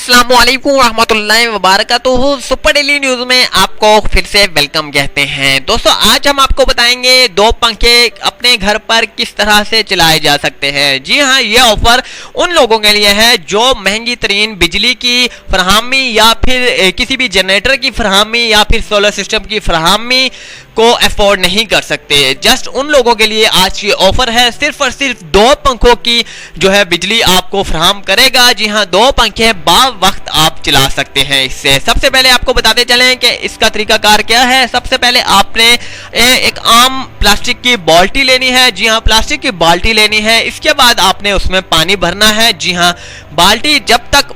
अस्सलामुअलैकुम रहमतुल्लाहि वबरकातुहू। Super daily news में आपको फिर से वेलकम कहते हैं। दोस्तों, आज हम आपको बताएंगे दो पंखे अपने घर पर किस तरह से चलाए जा सकते हैं। जी हाँ, ये ऑफर उन लोगों के लिए है जो महंगी तरीन बिजली की फराहमी या फिर किसी भी जनरेटर की फराहमी या फिर सोलर सिस्टम की फराहमी को अफोर्ड नहीं कर सकते। जस्ट उन लोगों के लिए आज ये ऑफर है। सिर्फ और सिर्फ दो पंखों की जो है बिजली आपको फराहम करेगा। जी हाँ, दो पंखे वक्त आप चला सकते हैं इससे। सबसे पहले आपको बताते चलें कि इसका तरीकाकार क्या है। सबसे पहले आपने एक आम प्लास्टिक की बाल्टी लेनी है। जी हाँ, प्लास्टिक की बाल्टी लेनी है। इसके बाद आपने उसमें पानी भरना है। जी हाँ, बाल्टी जब तक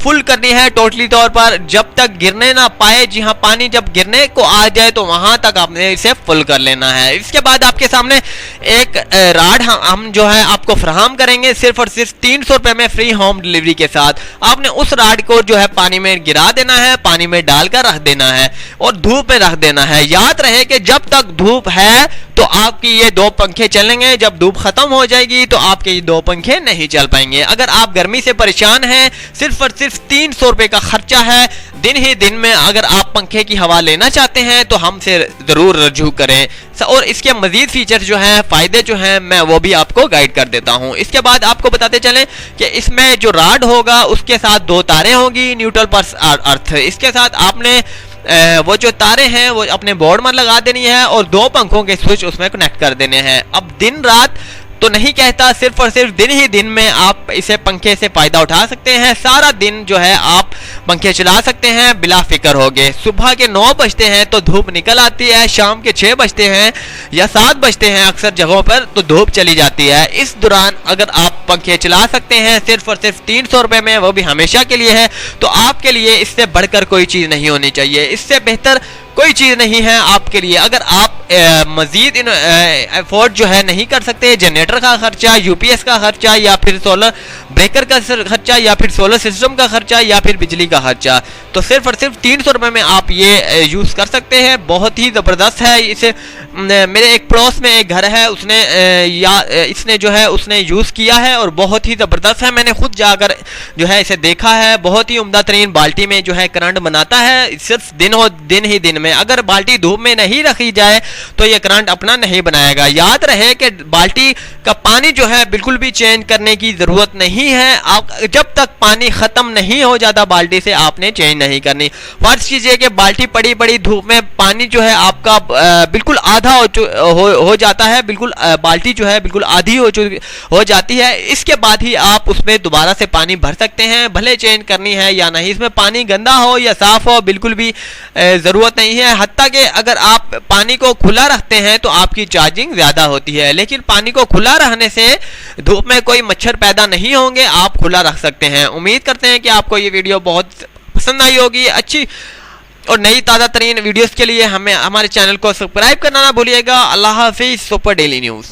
फुल करनी है टोटली तौर पर, जब तक गिरने ना पाए। जी हाँ, पानी जब गिरने को आ जाए तो वहां तक आपने इसे फुल कर लेना है। इसके बाद आपके सामने एक राड हम जो है आपको फराहम करेंगे सिर्फ और सिर्फ 300 रुपए में फ्री होम डिलीवरी के साथ। आपने उस राड को जो है पानी में गिरा देना है, पानी में डालकर रख देना है और धूप में रख देना है। याद रहे कि जब तक धूप है तो आपकी ये दो पंखे चलेंगे। जब धूप खत्म हो जाएगी तो आपके ये दो पंखे नहीं चल पाएंगे। अगर आप गर्मी से परेशान हैं, सिर्फ और सिर्फ 300 रुपए का खर्चा है। दिन ही दिन में अगर आप पंखे की हवा लेना चाहते हैं तो हमसे जरूर रजू करें और इसके मजीद फीचर जो हैं, फायदे जो हैं, मैं वो भी आपको गाइड कर देता हूं। इसके बाद आपको बताते चलें कि इसमें जो राड होगा उसके साथ दो तारें होंगी न्यूट्रल पर अर्थ। इसके साथ आपने वो जो तारे हैं वो अपने बोर्ड में लगा देनी है और दो पंखों के स्विच उसमें कनेक्ट कर देने हैं। अब दिन रात तो नहीं कहता, सिर्फ और सिर्फ दिन ही दिन में आप इसे पंखे से फायदा उठा सकते हैं। सारा दिन जो है आप पंखे चला सकते हैं बिला फिक्र हो गए। सुबह के 9 बजते हैं तो धूप निकल आती है, शाम के 6 बजते हैं या 7 बजते हैं अक्सर जगहों पर तो धूप चली जाती है। इस दौरान अगर आप पंखे चला सकते हैं सिर्फ और सिर्फ 300 रुपए में, वो भी हमेशा के लिए है, तो आपके लिए इससे बढ़कर कोई चीज नहीं होनी चाहिए। इससे बेहतर कोई चीज नहीं है आपके लिए। अगर आप मजीद अफोर्ड जो है नहीं कर सकते, जनरेटर का खर्चा, यूपीएस का खर्चा या फिर सोलर ब्रेकर का खर्चा या फिर सोलर सिस्टम का खर्चा या फिर बिजली का खर्चा, तो सिर्फ और सिर्फ 300 रुपए में आप ये यूज कर सकते हैं। बहुत ही जबरदस्त है। इसे मेरे एक पड़ोस में एक घर है, उसने इसने जो है उसने यूज किया है और बहुत ही जबरदस्त है। मैंने खुद जाकर जो है इसे देखा है। बहुत ही उम्दा तरीन बाल्टी में जो है करंट बनाता है सिर्फ दिन ही दिन में। अगर बाल्टी धूप में नहीं रखी जाए तो ये करंट अपना नहीं बनाएगा। याद रहे कि बाल्टी का पानी जो है बिल्कुल भी चेंज करने की जरूरत नहीं है। आप जब तक पानी खत्म नहीं हो जाता बाल्टी से आपने चेंज नहीं करनी। फर्ज कीजिए कि बाल्टी पड़ी पड़ी धूप में पानी जो है आपका बिल्कुल आधा हो जाता है, बिल्कुल बाल्टी जो है बिल्कुल आधी हो जाती है। इसके बाद ही आप उसमें दोबारा से पानी भर सकते हैं, भले चेंज करनी है या नहीं। इसमें पानी गंदा हो या साफ हो बिल्कुल भी जरूरत नहीं है। हत्ता कि अगर आप पानी को खुला रखते हैं तो आपकी चार्जिंग ज्यादा होती है, लेकिन पानी को खुला रखने से धूप में कोई मच्छर पैदा नहीं होंगे, आप खुला रख सकते हैं। उम्मीद करते हैं कि आपको ये वीडियो बहुत पसंद आई होगी। अच्छी और नई ताज़ा तरीन वीडियोस के लिए हमें हमारे चैनल को सब्सक्राइब करना ना भूलिएगा। अल्लाह हाफिज़। Super daily news.